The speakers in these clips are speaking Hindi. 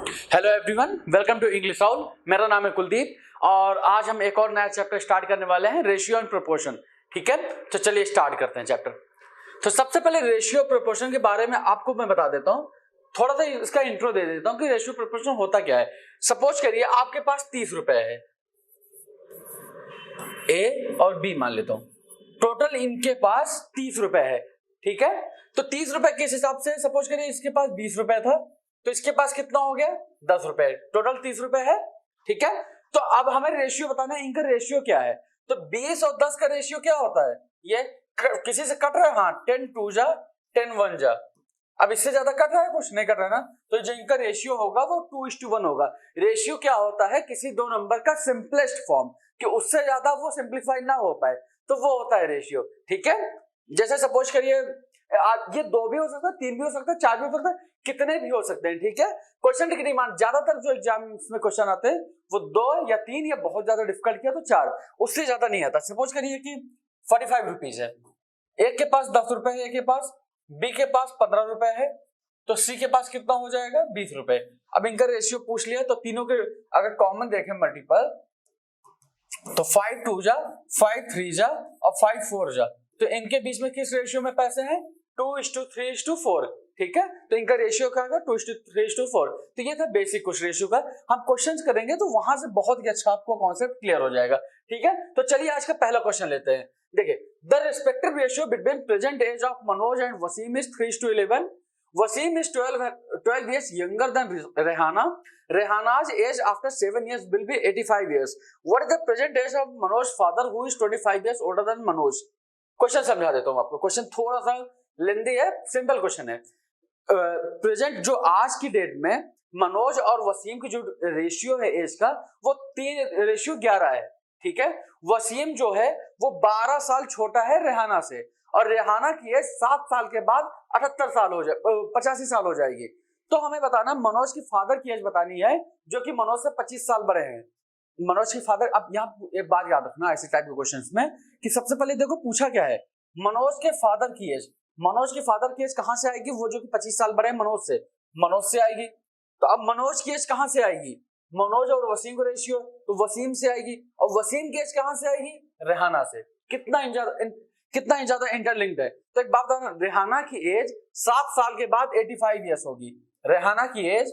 Hello everyone, welcome to English Rahul. मेरा नाम है कुलदीप और आज हम एक और नया चैप्टर स्टार्ट करने वाले हैं, रेशियो एंड प्रोपोर्शन। ठीक है, तो चलिए स्टार्ट करते हैं चैप्टर। तो सबसे पहले रेशियो प्रोपोर्शन के बारे में आपको मैं बता देता हूं, थोड़ा सा इसका इंट्रो दे देता हूं कि रेशियो प्रोपोर्शन होता क्या है। सपोज करिए आपके पास 30 रुपए है, ए और बी मान लेता हूं, टोटल इनके पास 30 रुपए है। ठीक है, तो 30 रुपए किस हिसाब से, सपोज करिए इसके पास 20 रुपए था तो इसके पास कितना हो गया 10 रुपए, टोटल 30 रुपए है। ठीक है, तो अब हमें रेशियो बताना है, इनका रेशियो क्या है। तो 20 और 10 का रेशियो क्या होता है, ये किसी से कट रहा है, हाँ 10 2 जा 10 1 जा। अब इससे ज्यादा कट रहा है, कुछ नहीं कट रहा है ना, तो जो इनका रेशियो होगा वो 2:1 होगा। रेशियो क्या होता है, किसी दो नंबर का सिंपलेस्ट फॉर्म, कि उससे ज्यादा वो सिंप्लीफाई ना हो पाए, तो वो होता है रेशियो। ठीक है, जैसे सपोज करिए ये 2 भी हो सकता है, 3 भी हो सकता है, 4 भी हो सकता है, कितने भी हो सकते हैं। ठीक है, क्वेश्चन की डिमांड ज्यादातर जो एग्जाम में क्वेश्चन आते हैं वो 2 या 3 या बहुत ज्यादा डिफिकल्ट किया तो 4, उससे ज्यादा नहीं आता। सपोज करिए कि 45 रुपीज है, एक के पास 10 रुपए है, एक के पास, बी के पास 15 रुपए है, तो सी के पास कितना हो जाएगा 20 रुपए। अब इनका रेशियो पूछ लिया, तो तीनों के अगर कॉमन देखें मल्टीपल, तो 5 2 जा 5 3 जा और 5 4 जा, तो इनके बीच में किस रेशियो में पैसे हैं 2:3:4। ठीक है, तो इनका रेशियो क्या है 2:3:4। तो ये था बेसिक कुछ रेशियो का। हम क्वेश्चंस करेंगे तो वहां से बहुत ही अच्छा आपको कॉन्सेप्ट क्लियर हो जाएगा। ठीक है, तो चलिए आज का पहला क्वेश्चन लेते हैं। देखिए, the respective ratio between present age of Manoj and Wasim is 3:11। Wasim is 12 years younger than Rehana. Rehana's age after 7 years will be 85 years. What is the present age of Manoj's father who is 25 years older than Manoj? Question समझा देता हूं आपको, क्वेश्चन थोड़ा सा लेंदी है, सिंपल क्वेश्चन है। प्रेजेंट जो आज की डेट में मनोज और वसीम की जो रेशियो है एज का, वो 3:11 है। ठीक है, वसीम जो है वो 12 साल छोटा है रेहाना से, और रेहाना की एज 7 साल के बाद 78 साल हो जाए 85 साल हो जाएगी। तो हमें बताना मनोज की फादर की एज बतानी है, जो कि मनोज से 25 साल बड़े हैं। मनोज की फादर, अब यहाँ एक बात याद रखना ऐसे टाइप के क्वेश्चंस में, कि सबसे पहले देखो पूछा क्या है, मनोज के फादर की एज। मनोज की फादर की एज कहां से आएगी, वो जो कि 25 साल बड़े हैं मनोज से आएगी। तो अब मनोज की एज कहां से आएगी, मनोज और वसीम को रेशियो, तो वसीम से आएगी, और वसीम की एज कहां से आएगी रेहाना से। कितना ज्यादा इंटरलिंक्ड है। तो एक बात बताना, रेहाना की एज 7 साल के बाद 85 ईयर्स होगी। रेहाना की एज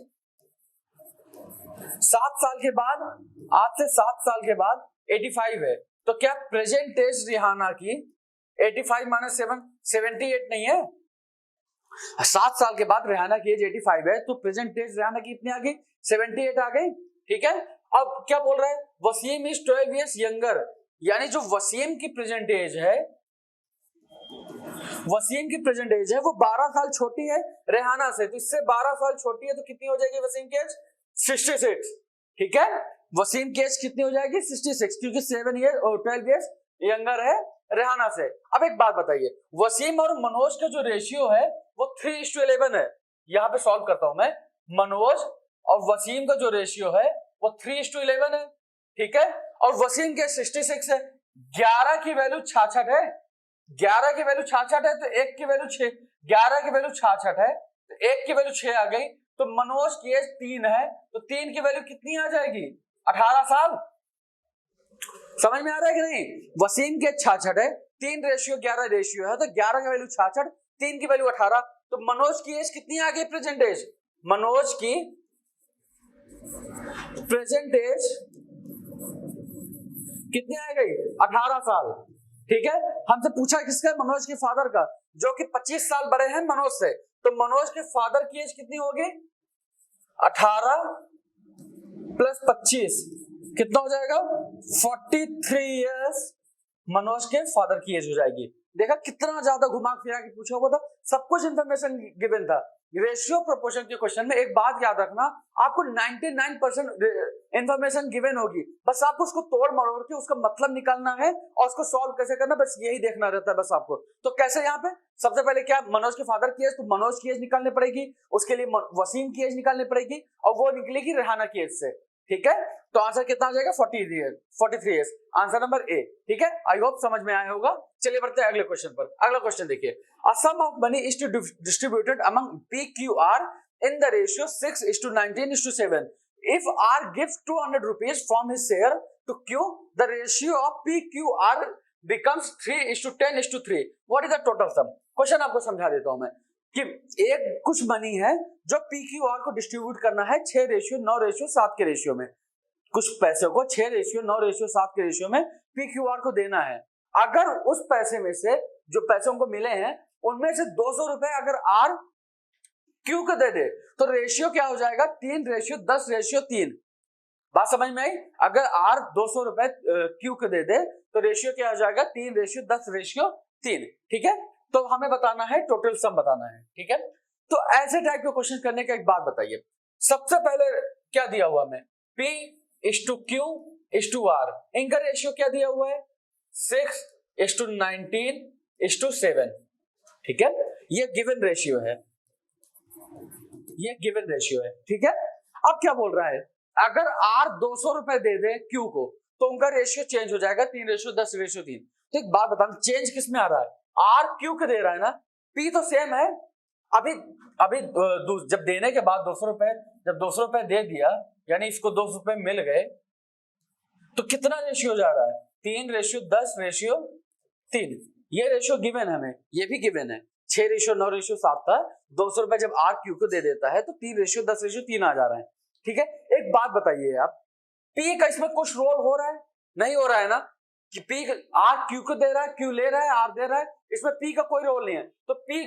7 साल के बाद, आज से 7 साल के बाद 85 है, तो क्या प्रेजेंट एज रेहाना की 85 माइनस 7 78 नहीं है। 7 साल के बाद रेहाना की एज 85 है, तो प्रेजेंट एज रेहाना की इतनी आ गई 78 आ गई। ठीक है, अब क्या बोल रहा है, वसीम इज 12 इयर्स यंगर, यानी जो वसीम की प्रेजेंट एज है, वसीम की प्रेजेंट एज है वो 12 साल छोटी है रेहाना से, तो इससे 12 साल छोटी है, तो कितनी हो जाएगी वसीम की एज 66। ठीक है, वसीम की एज कितनी हो जाएगी 66, क्योंकि 7 ईयर और 12 ईयर्स यंगर है रेहाना से। अब एक बात बताइए, वसीम और मनोज का जो रेशियो है वो 3:11 है। यहां पे सॉल्व करता हूं मैं, मनोज और वसीम का जो रेशियो है वो 3:11 है। ठीक है, और वसीम के 66 है, 11 की वैल्यू 66 है, 11 की वैल्यू 66 है, तो 1 की वैल्यू 6, 11 की वैल्यू 66 है, तो 1 की वैल्यू 6 आ गई, तो मनोज की एज 3 है, तो 3 की वैल्यू कितनी आ जाएगी 18 साल। समझ में आ रहा है कि नहीं, वसीम के 66 है, 3:11 रेशियो है, तो 11 की वैल्यू 66, 3 की वैल्यू 18, तो मनोज की एज कितनी आ गई प्रेजेंट एज, मनोज की प्रेजेंट एज कितनी आ गई 18 साल। ठीक है, हमसे पूछा किसका, मनोज के फादर का, जो कि 25 साल बड़े हैं मनोज से, तो मनोज के फादर की एज कितनी होगी 18 प्लस 25 कितना हो जाएगा 43 इयर्स मनोज के फादर की एज हो जाएगी। देखा कितना ज्यादा घुमा फिरा के पूछा हुआ था, सब कुछ इंफॉर्मेशन गिवन था। रेशियो प्रोपोर्शन के क्वेश्चन में एक बात याद रखना, आपको 99% इंफॉर्मेशन गिवन होगी, बस आपको उसको तोड़ मरोड़ के उसका मतलब निकालना है और उसको सॉल्व कैसे करना, बस यही देखना रहता है बस आपको। तो कैसे, यहाँ पे सबसे पहले क्या, मनोज के फादर की एज, तो मनोज की एज निकालनी पड़ेगी, उसके लिए वसीम की एज निकालनी पड़ेगी, और वो निकलेगी रेहाना की एज से। ठीक है, तो आंसर कितना आ जाएगा 43 इयर्स, आंसर नंबर ए। ठीक है, आई होप समझ में आया होगा। चलिए बढ़ते हैं अगले क्वेश्चन पर। अगला क्वेश्चन देखिए, a sum of money is distributed among PQR in the ratio 6:19:7. If R gives 200 rupees from his share to Q, the ratio of PQR becomes 3:10:3. What is the total sum? Question आपको समझा देता हूं मैं कि एक कुछ मनी है जो PQR को डिस्ट्रीब्यूट करना है 6:9:7 के रेशियो में। कुछ पैसे को 6:9:7 के रेशियो में PQR को देना है। अगर उस पैसे में से जो पैसों को मिले हैं उनमें से 200 रुपए अगर R Q को दे दे तो रेशियो क्या हो जाएगा? 3:10:3। बात समझ में आई? अगर R 200 रुपए Q को दे दे तो रेशियो क्या हो जाएगा? 3:10:3। ठीक है, तो हमें बताना है टोटल सम बताना है। ठीक है, तो ऐसे टाइप के क्वेश्चन करने का एक बात बताइए। सबसे पहले क्या दिया हुआ है? P:/Q:/R। इनका रेशियो क्या दिया हुआ है? 6:19:7। ठीक है, ये गिवन रेशियो है, ये गिवन रेशियो है। ठीक है, अब क्या बोल रहा है? अगर R 200 रुपए दे दे Q को तो उनका रेशियो चेंज हो जाएगा 3:10:3। तो एक बात बताना, चेंज किस में आ रहा है? R Q को दे रहा है ना, P तो सेम है। अभी जब देने के बाद 200 रुपए, जब 200 रुपए दे दिया यानी इसको 200 रुपए मिल गए तो कितना रेशियो जा रहा है? 3:10:3। ये रेशियो गिवन है हमें, ये भी गिवन है। 6:9:7 था। 200 रुपए जब R Q को दे देता है तो 3:10:3 आ जा रहा है। ठीक है, एक बात बताइए आप, P का इसमें कुछ रोल हो रहा है? नहीं हो रहा है ना, कि P R Q को दे रहा है, Q ले रहा है, R दे रहा है, इसमें P का कोई रोल नहीं है। तो P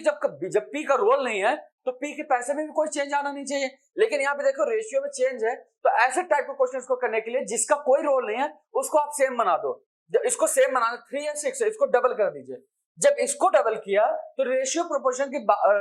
जब P का रोल नहीं है तो P के पैसे में भी कोई चेंज आना नहीं चाहिए। लेकिन यहाँ पे देखो रेशियो में चेंज है, तो ऐसे टाइप के क्वेश्चंस को करने के लिए जिसका कोई रोल नहीं है उसको आप सेम बना दो। जब इसको सेम बनाना 3 या 6 है, इसको डबल कर दीजिए। जब इसको डबल किया तो रेशियो प्रोपोर्शन के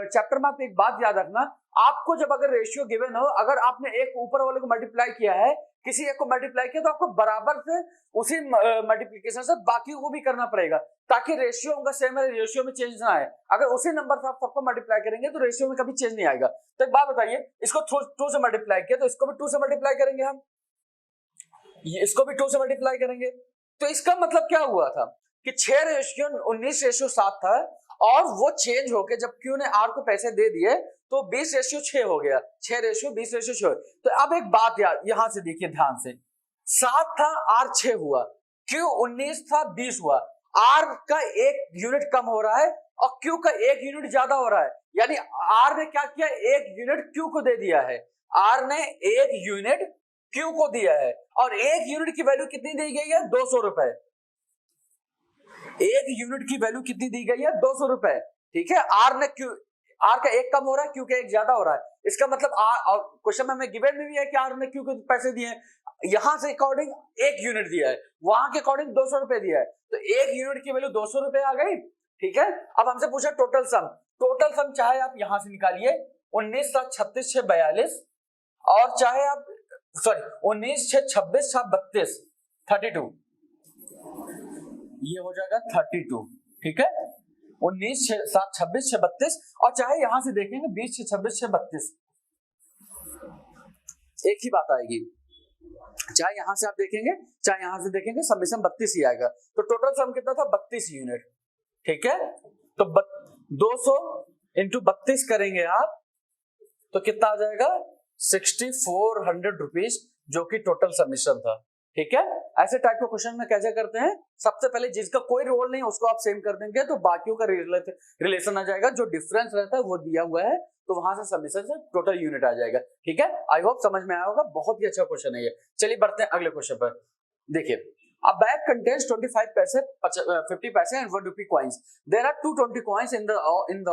चैप्टर में आप एक बात याद रखना, आपको जब अगर रेशियो गिवन हो, अगर आपने एक ऊपर वाले को मल्टीप्लाई किया है, किसी एक को मल्टीप्लाई किया, तो आपको बराबर से उसी मल्टीप्लिकेशन से बाकी को भी करना पड़ेगा ताकि रेशियो उनका सेम है, रेशियो में चेंज ना आए। अगर उसी नंबर से आप सबको मल्टीप्लाई करेंगे तो रेशियो में कभी चेंज नहीं आएगा। तो एक बात बताइए, इसको 2 से मल्टीप्लाई किया तो इसको भी 2 से मल्टीप्लाई करेंगे हम, इसको भी 2 से मल्टीप्लाई करेंगे। तो इसका मतलब क्या हुआ था कि 6:19:7 था और वो चेंज होके जब Q ने R को पैसे दे दिए तो 20:6 हो गया। 6:20:6। तो अब एक बात यार यहां से देखिए ध्यान से, 7 था R 6 हुआ, Q 19 था 20 हुआ। R का 1 यूनिट कम हो रहा है और Q का 1 यूनिट ज्यादा हो रहा है, यानी R ने क्या किया? 1 यूनिट Q को दे दिया है। R ने 1 यूनिट Q को दिया है और 1 यूनिट की वैल्यू कितनी दी गई है? 200 रुपए। 1 यूनिट की वैल्यू कितनी दी गई है? 200 रुपए। ठीक है, R का 1 कम हो रहा है, Q का 1 ज्यादा हो रहा है। इसका मतलब क्वेश्चन में हमें गिवन में भी है कि R ने Q को पैसे दिए हैं, यहां से अकॉर्डिंग 1 यूनिट दिया है, वहां के अकॉर्डिंग 200 रुपए दिया है, तो 1 यूनिट की वैल्यू 200 रुपए आ गई। ठीक है, अब हमसे पूछा टोटल सम। टोटल सम चाहे आप यहां से निकालिए 19 7 36 6 42, और चाहे आप 19 6 26 6 32 32, ये हो जाएगा 32। ठीक है, 19 6 7 26 6 32, और चाहे यहां से देखेंगे 20 6 26 6 32, एक ही बात आएगी। चाहे यहां से आप देखेंगे चाहे यहां से देखेंगे, समेशन 32 ही आएगा। तो टोटल सम कितना था? 32 यूनिट। ठीक है, तो 200 इंटू 32 करेंगे आप तो कितना आ जाएगा? 6400 रुपीज, जो कि टोटल सबमिशन था। ठीक है, ऐसे टाइप के क्वेश्चन में कैसे करते हैं? सबसे पहले जिसका कोई रोल नहीं उसको आप सेम कर देंगे तो बाकियों का रिलेशन आ जाएगा, जो डिफरेंस रहता है वो दिया हुआ है तो वहां से सबमिशन से टोटल यूनिट आ जाएगा। ठीक है, आई होप समझ में आया होगा, बहुत ही अच्छा क्वेश्चन है ये। चलिए बढ़ते हैं अगले क्वेश्चन पर। देखिए, a bag contains 25 paise, 50 paise and 1 rupee coins. There are 220 coins in the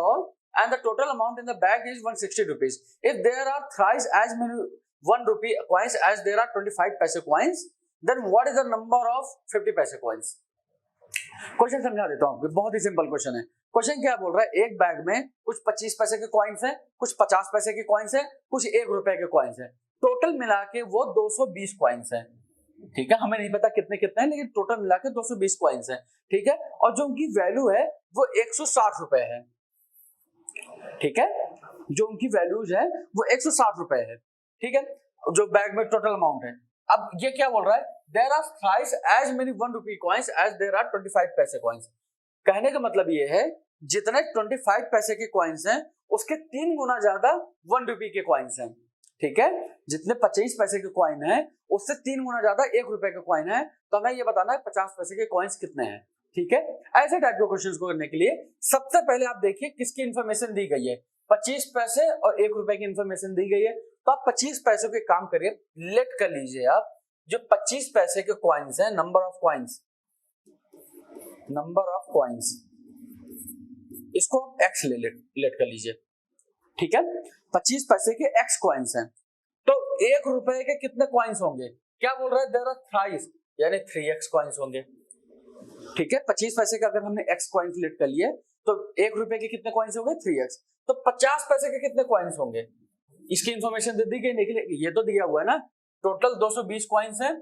all, and the total amount in the bag is 160 rupees. If there are thrice as many 1 rupee coins as there are 25 paise coins, then what is the number of 50 paise coins? Question समझा देता हूँ, बहुत ही सिंपल क्वेश्चन है। क्वेश्चन क्या बोल रहा है? एक बैग में कुछ 25 पैसे के कॉइन्स हैं, कुछ 50 पैसे के कॉइन्स हैं, कुछ 1 रुपए के कॉइन्स हैं। टोटल मिला के वो 220 कॉइन्स हैं। ठीक है, हमें नहीं पता कितने कितने हैं, लेकिन टोटल मिला के 220 कॉइन्स हैं। ठीक है, और जो उनकी वैल्यू है वो 160 रुपए है। ठीक है, जो उनकी वैल्यूज है वो 160 रुपए है। ठीक है, जो बैग में टोटल अमाउंट है। अब ये क्या बोल रहा है? There are thrice as many 1 rupee coins as there are 25 paise coins. कहने का मतलब ये है जितने 25 पैसे के कॉइन्स हैं उसके 3 गुना ज्यादा 1 रुपए के कॉइन्स हैं, ठीक है। जितने 25 पैसे के कॉइन है उससे 3 गुना ज्यादा 1 रुपए का कॉइन है, तो हमें ये बताना है 50 पैसे के कॉइन्स कितने हैं, ठीक है। ऐसे टाइप के क्वेश्चंस को करने के लिए सबसे पहले आप देखिए किसकी इंफॉर्मेशन दी गई है, 25 पैसे और 1 रुपए की इंफॉर्मेशन दी गई है। तो आप 25 पैसों के काम करिए, लेट कर लीजिए आप जो 25 पैसे के कॉइन्स है, नंबर ऑफ कॉइन्स, इसको आप एक्स लेट कर लीजिए, ठीक है। 25 पैसे के एक्स कॉइन्स हैं, तो 1 रुपए के कितने कॉइन्स होंगे, क्या बोल रहा है, देयर आर थ्राइस यानी 3x कॉइन्स होंगे, ठीक है। 25 पैसे का अगर हमने x कॉइन्स लेट कर लिए तो 1 रुपए के कितने कॉइन्स होंगे 3x, तो 50 पैसे के कितने कॉइन्स होंगे, इसकी इंफॉर्मेशन दे दी गई, ये तो दिया हुआ है ना, टोटल 220 कॉइन्स हैं,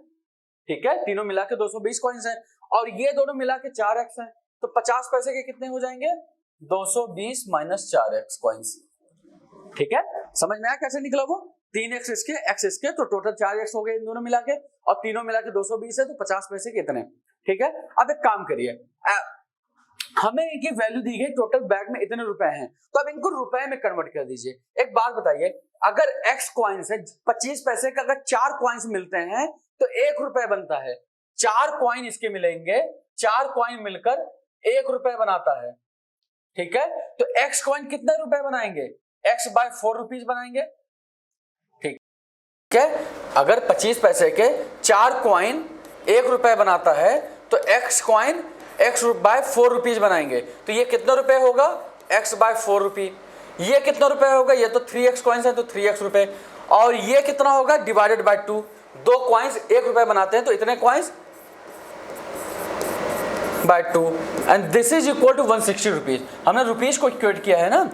ठीक है, तीनों मिला के 220 कॉइन्स हैं और ये दोनों मिला के 4x हैं, तो 50 पैसे के कितने हो जाएंगे 220 माइनस 4x कॉइन्स, ठीक है। समझ में आया कैसे निकला वो, 3x इसके x इसके, तो टोटल 4x हो गए इन दोनों मिला के, और तीनों मिला के 220 है, तो 50 पैसे कितने, ठीक है। अब एक काम करिए, हमें इनकी वैल्यू दी गई टोटल बैग में इतने रुपए हैं, तो अब इनको रुपए में कन्वर्ट कर दीजिए। एक बात बताइए, अगर x कॉइन्स है 25 पैसे का, अगर 4 कॉइन्स मिलते हैं तो 1 रुपए बनता है, 4 कॉइन इसके मिलेंगे, 4 कॉइन मिलकर 1 रुपए बनाता है, ठीक है। तो x कॉइन कितने रुपए बनाएंगे, x बाय 4 रुपीज बनाएंगे, ठीक है। अगर 25 पैसे के 4 कॉइन 1 रुपए बनाता है तो x coin x by 4 rupees बनाएंगे, तो ये कितना रुपए होगा x बाय 4 रुपी, ये कितना रुपए होगा, ये तो 3x कॉइन्स है तो 3x रुपए, और ये कितना होगा डिवाइडेड बाय 2, 2 कॉइन्स 1 रुपए बनाते हैं तो इतने coins by 2 and this is equal to 160 rupees. हमने रुपीज को इक्वेट किया है ना,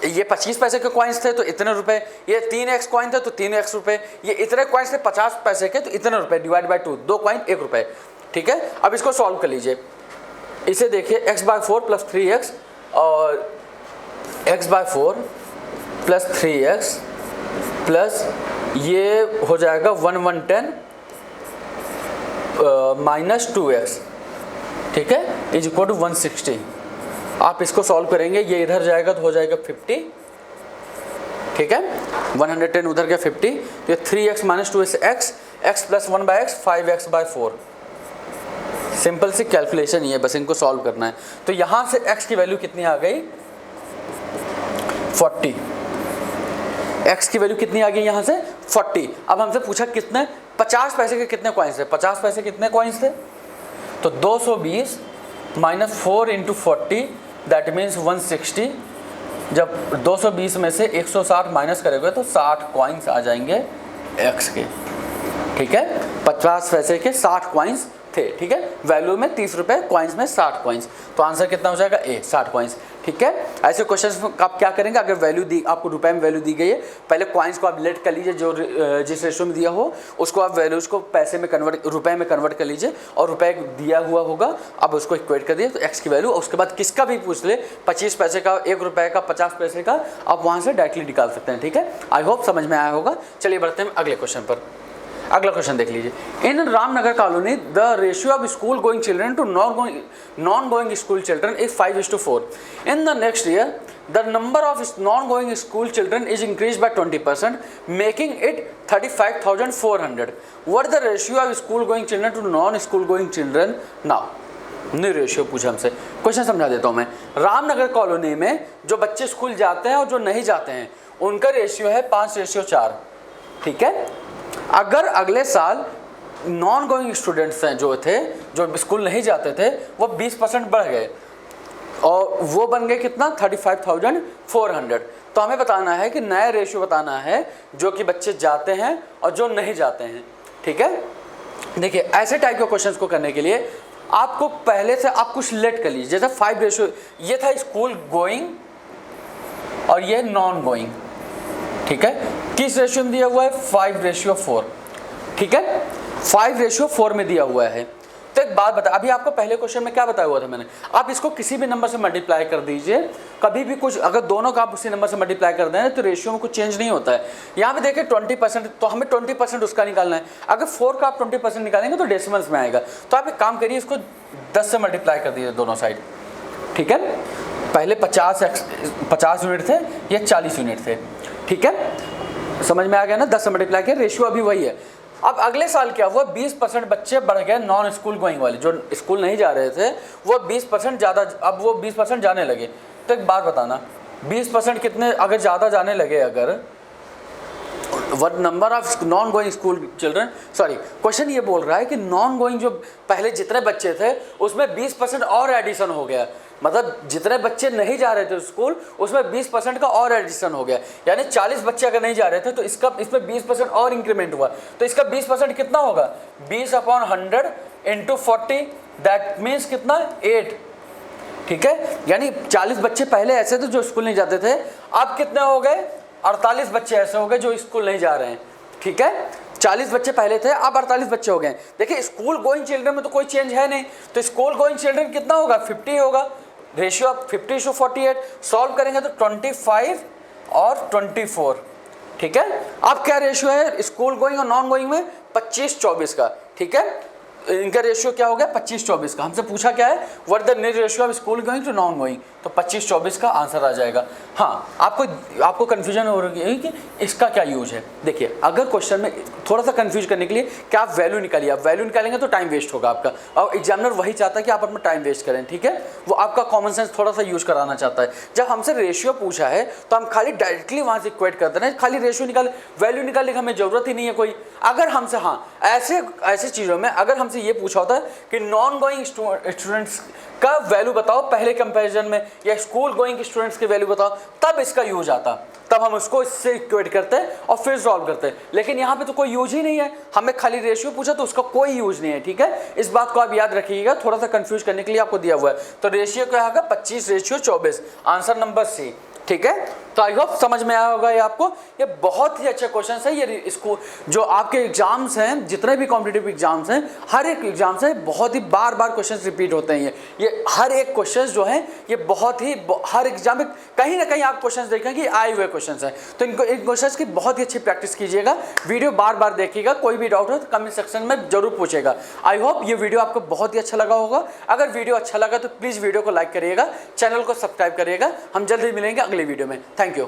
ये 25 पैसे के कॉइन्स थे तो इतने रुपए, ये 3x कॉइन थे तो 3x रुपए, ये इतने कॉइन्स थे 50 पैसे के तो इतने रुपए डिवाइड बाय 2, 2 कॉइन 1 रुपए, ठीक है। अब इसको सॉल्व कर लीजिए, इसे देखिए x बाय 4 प्लस 3x और x by 4 plus 3x plus ये हो जाएगा 110 माइनस 2x, ठीक है, इज इक्वल टू 160। आप इसको सॉल्व करेंगे, ये इधर जाएगा तो हो जाएगा 50, ठीक है, 110 उधर गया 50, तो ये 3x minus 2 x plus 1 by x 5x by 4। Simple सी कैलकुलेशन ही है, बस इनको सॉल्व करना है। तो यहां से x की वैल्यू कितनी आ गई 40, x की वैल्यू कितनी आ गई यहां से 40। अब हमसे पूछा कितने 50 पैसे के कितने कॉइन्स थे, 50 पैसे कितने कॉइन्स थे, तो 220 माइनस 4 इंटू 40 दैट मीन्स 160। जब 220 में से 160 माइनस करेंगे तो 60 कॉइन्स आ जाएंगे x के, ठीक है। 50 पैसे के 60 कॉइन्स थे, ठीक है, वैल्यू में 30 रुपए, कॉइन्स में 60 कॉइन्स, तो आंसर कितना हो जाएगा ए 60 कॉइन्स, ठीक है। ऐसे क्वेश्चंस में आप क्या करेंगे, अगर वैल्यू दी आपको रुपए में वैल्यू दी गई है, पहले कॉइन्स को आप लेट कर लीजिए, जो जिस रेशियो में दिया हो उसको आप वैल्यूज को पैसे में कन्वर्ट, रुपए में कन्वर्ट कर लीजिए, और रुपए दिया हुआ होगा अब उसको इक्वेट कर दिए तो एक्स की वैल्यू, उसके बाद किसका भी पूछ ले 25 पैसे का, 1 रुपए का, 50 पैसे का, आप वहां से डायरेक्टली निकाल सकते हैं, ठीक है। आई होप समझ में आया होगा। चलिए बढ़ते हैं अगले क्वेश्चन पर। अगला क्वेश्चन देख लीजिए, in Ramnagar colony the ratio of school going children to non going school children is 5:4। In the next year the number of non going school children is increase by 20%, making it 35,400। What the ratio of school going children to non school going children now. New ratio पूछा हमसे, क्वेश्चन समझा देता हूँ मैं। रामनगर कॉलोनी में जो बच्चे स्कूल जाते हैं और जो नहीं जाते हैं उनका रेशियो है 5:4, ठीक है। अगर अगले साल नॉन गोइंग स्टूडेंट्स हैं जो थे, जो स्कूल नहीं जाते थे, वो 20% बढ़ गए और वो बन गए कितना 35,400, तो हमें बताना है कि नया रेशियो बताना है जो कि बच्चे जाते हैं और जो नहीं जाते हैं, ठीक है। देखिए ऐसे टाइप के क्वेश्चंस को करने के लिए आपको पहले से आप कुछ लेट कर लीजिए, जैसे 5 रेशियो, ये था स्कूल गोइंग और ये नॉन गोइंग, ठीक है। किस रेशियो में दिया हुआ है 5:4, ठीक है, 5:4 में दिया हुआ है। तो एक बात बता, अभी आपको पहले क्वेश्चन में क्या बताया हुआ था मैंने, आप इसको किसी भी नंबर से मल्टीप्लाई कर दीजिए, कभी भी कुछ अगर दोनों का आप उसी नंबर से मल्टीप्लाई कर दें तो रेशियो में कुछ चेंज नहीं होता है। यहाँ पे देखिए 20%, तो हमें 20% उसका निकालना है। अगर 4 का आप 20% निकालेंगे तो डेसिमल्स में आएगा, तो आप एक काम करिए इसको 10 से मल्टीप्लाई कर दीजिए दोनों साइड, ठीक है। पहले 50 यूनिट थे, ये 40 यूनिट थे, ठीक है, समझ में आ गया ना, 10 से मल्टीप्लाई किया, रेशियो अभी वही है। अब अगले साल क्या हुआ, 20% बच्चे बढ़ गए नॉन स्कूल गोइंग वाले, जो स्कूल नहीं जा रहे थे वो 20% ज़्यादा, अब वो 20% जाने लगे। तो एक बात बताना, 20% कितने अगर ज़्यादा जाने लगे, अगर what number of non going school children, sorry question ये बोल रहा है कि नॉन गोइंग जो पहले जितने बच्चे थे उसमें 20% और एडिशन हो गया, मतलब जितने बच्चे नहीं जा रहे थे स्कूल उसमें 20% का और एडिशन हो गया, यानी 40 बच्चे अगर नहीं जा रहे थे तो इसमें 20% और इंक्रीमेंट हुआ। तो इसका 20% कितना होगा, 20/100 × 40, दैट मीन्स कितना, 8, ठीक है। यानी 40 बच्चे पहले ऐसे थे जो स्कूल नहीं जाते थे, अब कितने हो गए, 48 बच्चे ऐसे हो गए जो स्कूल नहीं जा रहे हैं, ठीक है। 40 बच्चे पहले थे, अब 48 बच्चे हो गए। देखिए स्कूल गोइंग चिल्ड्रन में तो कोई चेंज है नहीं, तो स्कूल गोइंग चिल्ड्रन कितना होगा, 50 होगा, रेशियो अब 50:48, सॉल्व करेंगे तो 25 और 24, ठीक है। अब क्या रेशियो है स्कूल गोइंग और नॉन गोइंग में, 25:24 का, ठीक है। इनका रेशियो क्या हो गया, 25:24 का। हमसे पूछा क्या है, what the need ratio of school going to non going, तो 25:24 का आंसर आ जाएगा। हाँ, आपको कन्फ्यूजन हो रही है कि इसका क्या यूज है। देखिए अगर क्वेश्चन में थोड़ा सा कन्फ्यूज करने के लिए क्या आप वैल्यू निकालिए, आप वैल्यू निकालेंगे तो टाइम वेस्ट होगा आपका, और एग्जामिनर वही चाहता है कि आप अपना टाइम वेस्ट करें, ठीक है। वो आपका कॉमन सेंस थोड़ा सा यूज कराना चाहता है। जब हमसे रेशियो पूछा है तो हम खाली डायरेक्टली वहाँ से इक्वेट करते हैं, खाली रेशियो निकाल, वैल्यू निकालने की हमें जरूरत ही नहीं है कोई। अगर हमसे, हाँ, ऐसे चीज़ों में अगर हमसे ये पूछा होता है कि नॉन गोइंग स्टूडेंट्स का वैल्यू बताओ पहले कंपैरिजन में, या स्कूल गोइंग स्टूडेंट्स के वैल्यू बताओ, तब इसका यूज आता, तब हम उसको इससे इक्वेट करते हैं और फिर सॉल्व करते हैं। लेकिन यहाँ पे तो कोई यूज ही नहीं है, हमें खाली रेशियो पूछा तो उसका कोई यूज नहीं है, ठीक है। इस बात को आप याद रखिएगा, थोड़ा सा कंफ्यूज करने के लिए आपको दिया हुआ है। तो रेशियो क्या होगा, 25:24, आंसर नंबर सी, ठीक है। तो आई होप समझ में आया होगा ये आपको। ये बहुत ही अच्छा क्वेश्चन है। ये इसको जो आपके एग्जाम्स हैं, जितने भी कॉम्पिटिटिव एग्जाम्स हैं, हर एक एग्जाम से बहुत ही बार क्वेश्चन रिपीट होते हैं। ये हर एक क्वेश्चन जो है ये बहुत ही, हर एग्जाम में कहीं ना कहीं आप क्वेश्चन देखेंगे आए हुए क्वेश्चन हैं। तो इन क्वेश्चन की बहुत ही अच्छी प्रैक्टिस कीजिएगा, वीडियो बार देखिएगा, कोई भी डाउट हो तो कमेंट सेक्शन में जरूर पूछेगा। आई होप ये वीडियो आपको बहुत ही अच्छा लगा होगा। अगर वीडियो अच्छा लगा तो प्लीज़ वीडियो को लाइक करिएगा, चैनल को सब्सक्राइब करिएगा। हम जल्द ही मिलेंगे अगले वीडियो में। Thank you.